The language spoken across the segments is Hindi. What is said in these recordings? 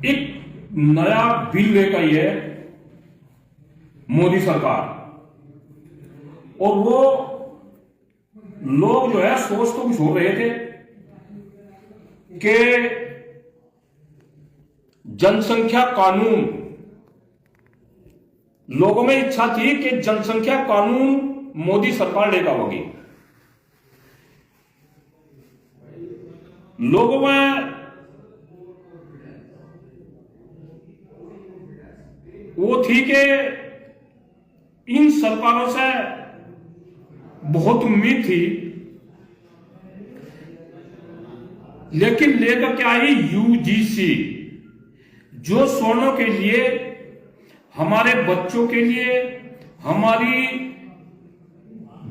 एक नया बिल लेकर आई है मोदी सरकार, और वो लोग जो है सोच तो कुछ हो रहे थे कि जनसंख्या कानून, लोगों में इच्छा थी कि जनसंख्या कानून मोदी सरकार लेकर होगी। लोगों में वो थी कि इन सरकारों से बहुत उम्मीद थी, लेकिन लेकर क्या आई यूजीसी, जो स्वर्ण के लिए, हमारे बच्चों के लिए, हमारी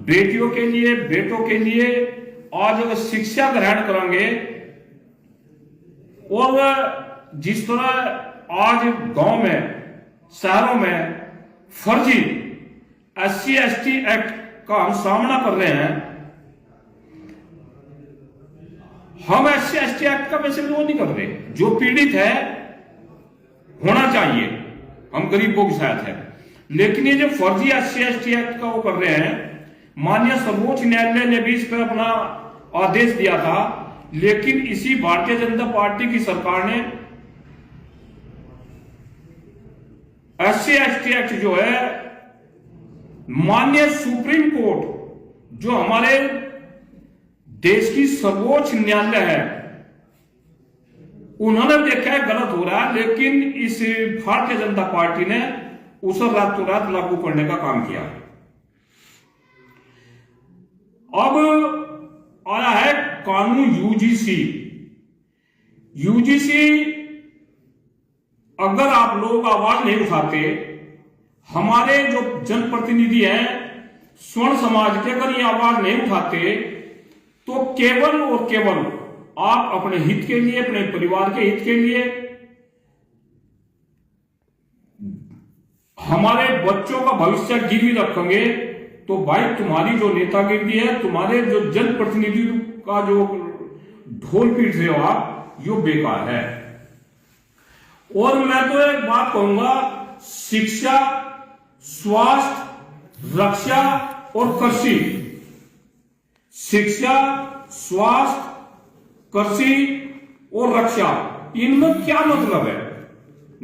बेटियों के लिए, बेटों के लिए आज अगर शिक्षा ग्रहण करेंगे, और जिस तरह आज गांव में, शहरों में फर्जी SC/ST एक्ट का हम सामना कर रहे हैं। हम SC/ST एक्ट का वैसे विरोध नहीं कर रहे, जो पीड़ित है होना चाहिए, हम गरीबों की साथ है, लेकिन ये जो फर्जी SC/ST एक्ट का वो कर रहे हैं, माननीय सर्वोच्च न्यायालय ने भी इस पर अपना आदेश दिया था, लेकिन इसी भारतीय जनता पार्टी की सरकार ने SC/ST एक्ट जो है, माननीय सुप्रीम कोर्ट, जो हमारे देश की सर्वोच्च न्यायालय है, उन्होंने देखा है गलत हो रहा है, लेकिन इस भारतीय जनता पार्टी ने उसे रातों रात लागू करने का काम किया। अब आया है कानून यूजीसी। अगर आप लोग आवाज नहीं उठाते, हमारे जो जनप्रतिनिधि हैं स्वर्ण समाज के, अगर ये आवाज नहीं उठाते, तो केवल और केवल आप अपने हित के लिए, अपने परिवार के हित के लिए, हमारे बच्चों का भविष्य गिरवी रखेंगे, तो भाई तुम्हारी जो नेतागिरी है, तुम्हारे जो जनप्रतिनिधि का जो ढोल पीट रहे हो आप, यो बेकार है। और मैं तो एक बात कहूंगा, शिक्षा, स्वास्थ्य, रक्षा और कृषि, शिक्षा, स्वास्थ्य, कृषि और रक्षा, इनमें क्या मतलब है?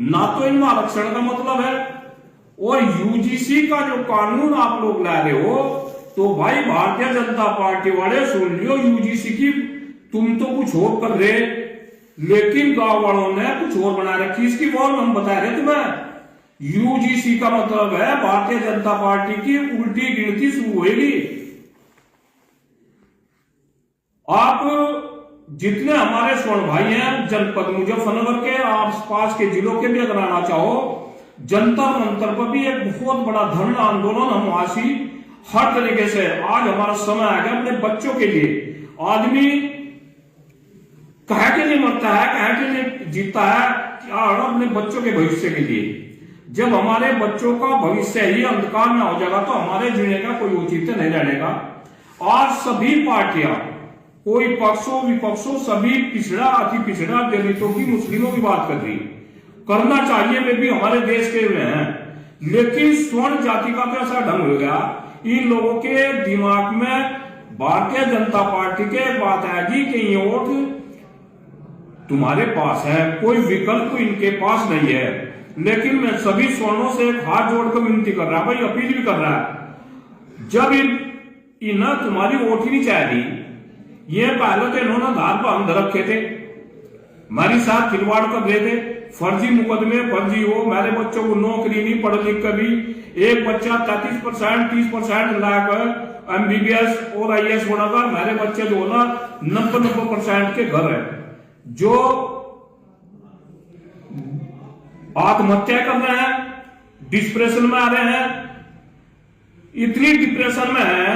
ना तो इनमें आरक्षण का मतलब है, और यूजीसी का जो कानून आप लोग ला रहे हो, तो भाई भारतीय जनता पार्टी वाले सुन लियो, यूजीसी की तुम तो कुछ और कर रहे, लेकिन गांव वालों ने कुछ और बना रखी। इसकी और हम बता रहे तुम्हें, यूजीसी का मतलब है भारतीय जनता पार्टी की उल्टी गिनती शुरू होगी। आप जितने हमारे स्वर्ण भाई हैं जनपद मुजफ्फरनगर के आसपास के जिलों के भी अगर आना चाहो, जंतर मंतर पर भी एक बहुत बड़ा धरना आंदोलन हम आशी हर तरीके से, आज हमारा समय आ गया अपने बच्चों के लिए। आदमी कहे के लिए मरता है, कहे के लिए जीता है, क्या अपने बच्चों के भविष्य के लिए। जब हमारे बच्चों का भविष्य ही अंधकार में हो जाएगा, तो हमारे जीने का कोई औचित्य नहीं रहेगा। आज सभी पार्टियां, कोई पक्षों विपक्षों, सभी पिछड़ा, अति पिछड़ा, दलितों की, मुस्लिमों की बात कर रही, करना चाहिए, वे भी हमारे देश के हुए हैं, लेकिन स्वर्ण जाति का तो ऐसा ढंग हो गया, इन लोगों के दिमाग में भारतीय जनता पार्टी के बात आएगी कि ये वोट तुम्हारे पास है, कोई विकल्प इनके पास नहीं है। लेकिन मैं सभी स्वर्णों से एक हाथ जोड़कर विनती कर रहा, भाई अपील भी कर रहा है, जब इन्हें तुम्हारी वोट ही नहीं चाहिए, ये पहले तो इन्होंने धार पर अंध रखे थे, हमारी साथ खिलवाड़ कर रहे थे, फर्जी मुकदमे, फर्जी हो, मेरे बच्चों को नौकरी नहीं, पढ़ लिख कर भी एक बच्चा 33%, 30% लाकर MBBS और IAS बनाकर, मेरे बच्चे जो ना 90% के घर है, जो आत्महत्या कर रहे हैं, डिप्रेशन में आ रहे हैं, इतनी डिप्रेशन में है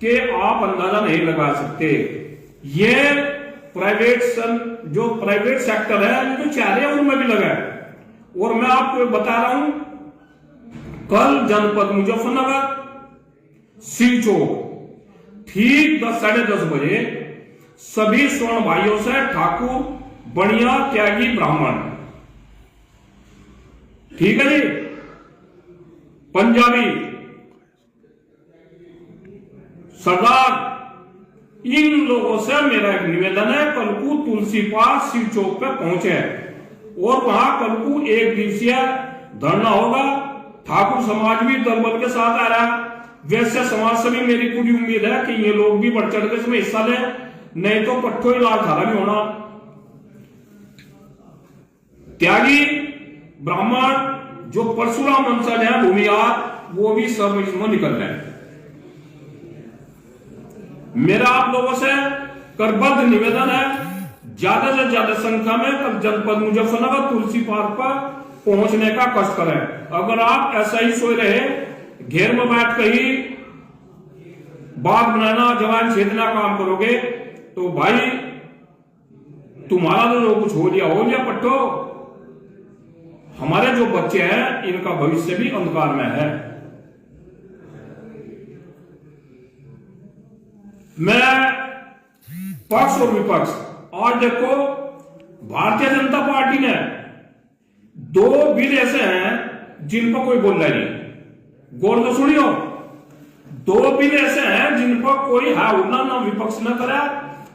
कि आप अंदाजा नहीं लगा सकते। ये जो प्राइवेट सेक्टर है, जो चाह रहे हैं उनमें भी लगा है। और मैं आपको बता रहा हूं, कल जनपद मुजफ्फरनगर सिलचोक ठीक 10 साढ़े 10 बजे सभी स्वर्ण भाइयों से ठाकुर, बनिया, त्यागी, ब्राह्मण ठीक है जी। पंजाबी सरदार, इन लोगों से मेरा एक निवेदन है, कल को तुलसी पास शिव चौक पे पहुंचे और वहां कल को एक दिवसीय धरना होगा। ठाकुर समाज भी दलबल के साथ आ रहा है, वैश्य समाज से भी मेरी पूरी उम्मीद है कि ये लोग भी बढ़ चढ़ के इसमें हिस्सा ले, नहीं तो पट्टो लाल थारा भी होना। त्यागी ब्राह्मण जो परशुराम वंशज है भूमियार, वो भी सब इसमें निकल रहे हैं। मेरा आप लोगों से करबद्ध निवेदन है, ज्यादा से ज्यादा संख्या में कल जनपद मुजफ्फरनगर तुलसी पार्क पर पहुंचने का कष्ट करें। अगर आप ऐसा ही सोए रहे, घेर में बैठ कर ही बात बनाना, जवान छेदना काम करोगे, तो भाई तुम्हारा तो कुछ हो गया पट्टो। हमारे जो बच्चे हैं इनका भविष्य भी अंधकार में है। मैं पक्ष और विपक्ष, और देखो भारतीय जनता पार्टी ने 2 बिल ऐसे हैं जिन पर कोई बोल रहा नहीं, गौर तो सुनियो। 2 बिल ऐसे हैं जिन पर कोई हा उड़ना ना विपक्ष न करा,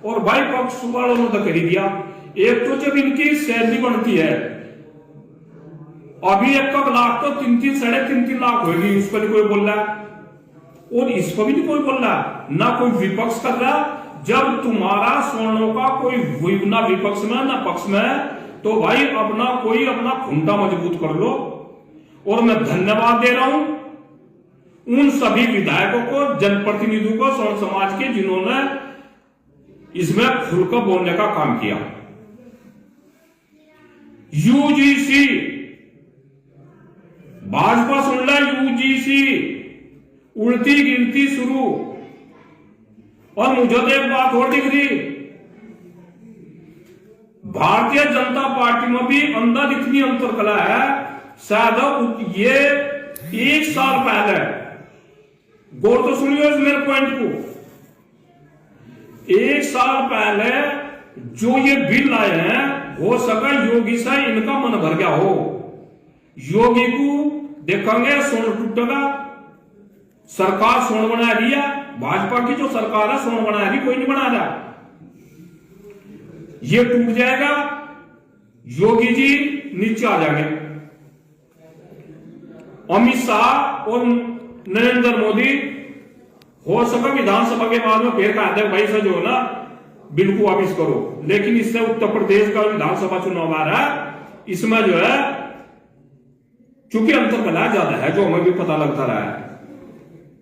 और भाई पक्ष वालों ने तो कर ही दिया। एक तो जब इनकी सैलरी बनती है, अभी 1 लाख तो 3-3 साढ़े 3-3 लाख होगी, उस पर कोई बोल रहा, और इस पर भी नहीं कोई बोल रहा, ना कोई विपक्ष कर रहा। जब तुम्हारा स्वर्णों का कोई ना विपक्ष में ना पक्ष में, तो भाई अपना खुंटा मजबूत कर लो। और मैं धन्यवाद दे रहा हूं उन सभी विधायकों को, जनप्रतिनिधियों को, स्वर्ण समाज के, जिन्होंने इसमें खुलकर बोलने का काम किया। यूजीसी, भाजपा सुन ला, यूजीसी उल्टी गिनती शुरू। और मुझे तो एक बात और दिख रही, भारतीय जनता पार्टी में भी अंदर इतनी अंतरकला है, शायद ये 1 साल पहले, गौर तो सुनिए मेरे पॉइंट को, 1 साल पहले जो ये बिल लाए हैं, हो सका योगी से इनका मन भर गया हो। योगी को देखेंगे स्वर्ण टूटेगा, सरकार स्वर्ण बना रही है, भाजपा की जो सरकार है स्वर्ण बना रही, कोई नहीं बना रहा, ये टूट जाएगा, योगी जी नीचे आ जाएंगे। अमित शाह और नरेंद्र मोदी हो सका विधानसभा के बाद में फिर कहा भाई से जो है ना बिल को वापिस करो, लेकिन इससे उत्तर प्रदेश का विधानसभा चुनाव आ रहा है, इसमें जो है चूंकि अंतरकला ज्यादा है, जो हमें भी पता लगता रहा है,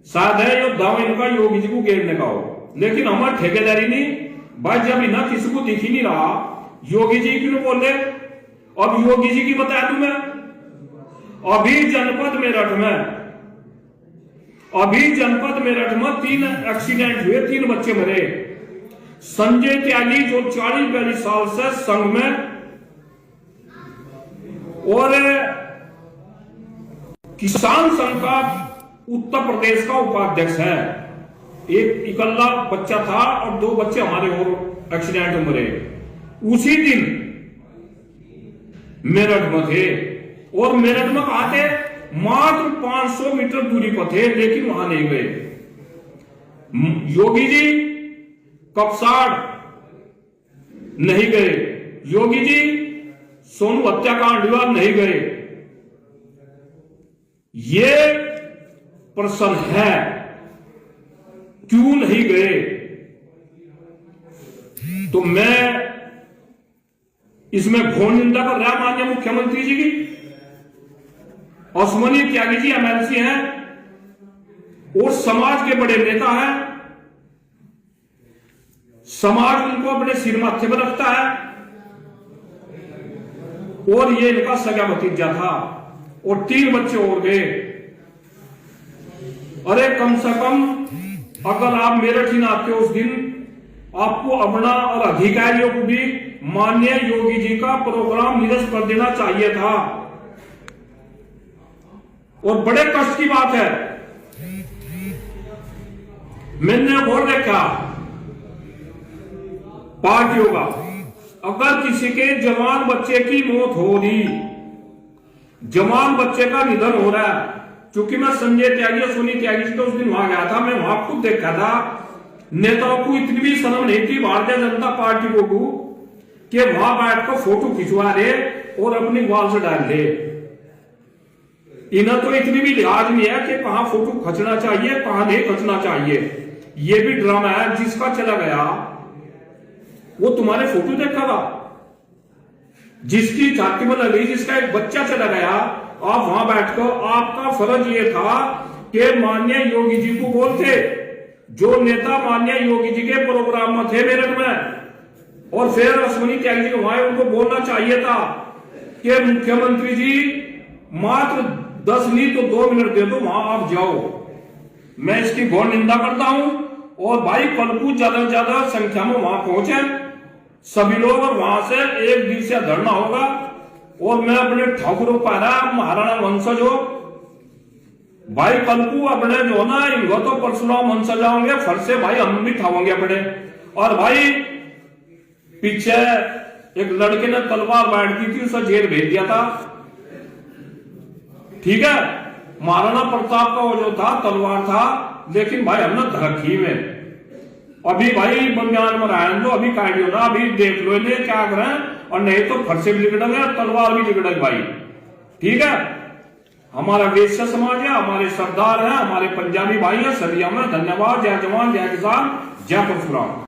शायद है ये दाव इनका योगी जी को घेरने का हो, लेकिन हमारी ठेकेदारी नहीं भाई। जब इन्हें किसी को दिख ही नहीं रहा, योगी जी क्यों बोले। अब योगी जी की बता दूं मैं, अभी जनपद मेरठ में 3 एक्सीडेंट हुए, 3 बच्चे मरे। संजय त्यागी जो 40-42 साल से संघ में और किसान संघ का उत्तर प्रदेश का उपाध्यक्ष है, एक इकल्ला बच्चा था और 2 बच्चे हमारे और एक्सीडेंट में मरे। उसी दिन मेरठ में थे, और मेरठ में कहा थे मात्र 500 मीटर दूरी पर थे, लेकिन वहां नहीं गए। योगी जी कपसाड़ नहीं गए, योगी जी सोनू हत्याकांड हुआ नहीं गए। ये प्रश्न है क्यों नहीं गए। तो मैं इसमें घोर निंदा कर रहा माननीय मुख्यमंत्री जी की। असमनी त्यागी जी एमएलसी हैं और समाज के बड़े नेता हैं, समाज उनको अपने सिर माथे पर रखता है, और ये इनका सगा भतीजा था, और 3 बच्चे और गए। अरे कम से कम अगर आप मेरठ ही ना आते उस दिन, आपको अपना और अधिकारियों को भी माननीय योगी जी का प्रोग्राम निरस्त कर देना चाहिए था। और बड़े कष्ट की बात है, मैंने और देखा पार्टियों का, अगर किसी के जवान बच्चे की मौत हो रही, जवान बच्चे का निधन हो रहा है। क्योंकि मैं संजय त्यागी और सोनी त्यागी से तो उस दिन वहां गया था, मैं वहां खुद देखा था। नेताओं को इतनी भी शर्म नहीं थी भारतीय जनता पार्टी को कि वहां बैठकर फोटो खिंचवा रहे और अपनी वॉल से डाल दे। इन्हें तो इतनी भी लिहाज नहीं है कि कहां फोटो खींचना चाहिए कहां नहीं खींचना चाहिए। ये भी ड्रामा है, जिसका चला गया वो तुम्हारे फोटो देखेगा, जिसकी छाती में लगी, जिसका एक बच्चा चला गया, आप वहां बैठकर आपका फर्ज ये था कि माननीय योगी जी को बोलते। जो नेता माननीय योगी जी के प्रोग्राम में थे मेरठ में, और फिर अश्विनी त्यागी जी वहां उनको बोलना चाहिए था कि मुख्यमंत्री जी मात्र 10 नहीं तो 2 मिनट दे दो, वहां आप जाओ। मैं इसकी घोर निंदा करता हूं। और भाई कल को ज्यादा से ज्यादा संख्या में वहां पहुंचे सभी लोग, और वहां से एक दिवसीय धरना होगा। और मैं अपने ठाकुरों पारा महाराणा वंशज हो भाई, कल को अपने जो ना इनको तो परशुराम वंशज जाओगे, फर से भाई हम भी ठाओगे अपने। और भाई पीछे एक लड़के ने तलवार बैठ दी थी, उसे जेल भेज दिया था, ठीक है। महाराणा प्रताप का वो जो था तलवार था, लेकिन भाई हमने धरखी में अभी भाई बंगाल में रहा लो, अभी काट लो ना, अभी देख लो इन्हें क्या करें। और नहीं तो फर से भी लिगड़ेंगे, तलवार भी लिगड़ेगी भाई, ठीक है। हमारा वैश्य समाज है, हमारे सरदार है, हमारे पंजाबी भाई है, सभी हमें धन्यवाद। जय जवान जय किसान जय परशुराम।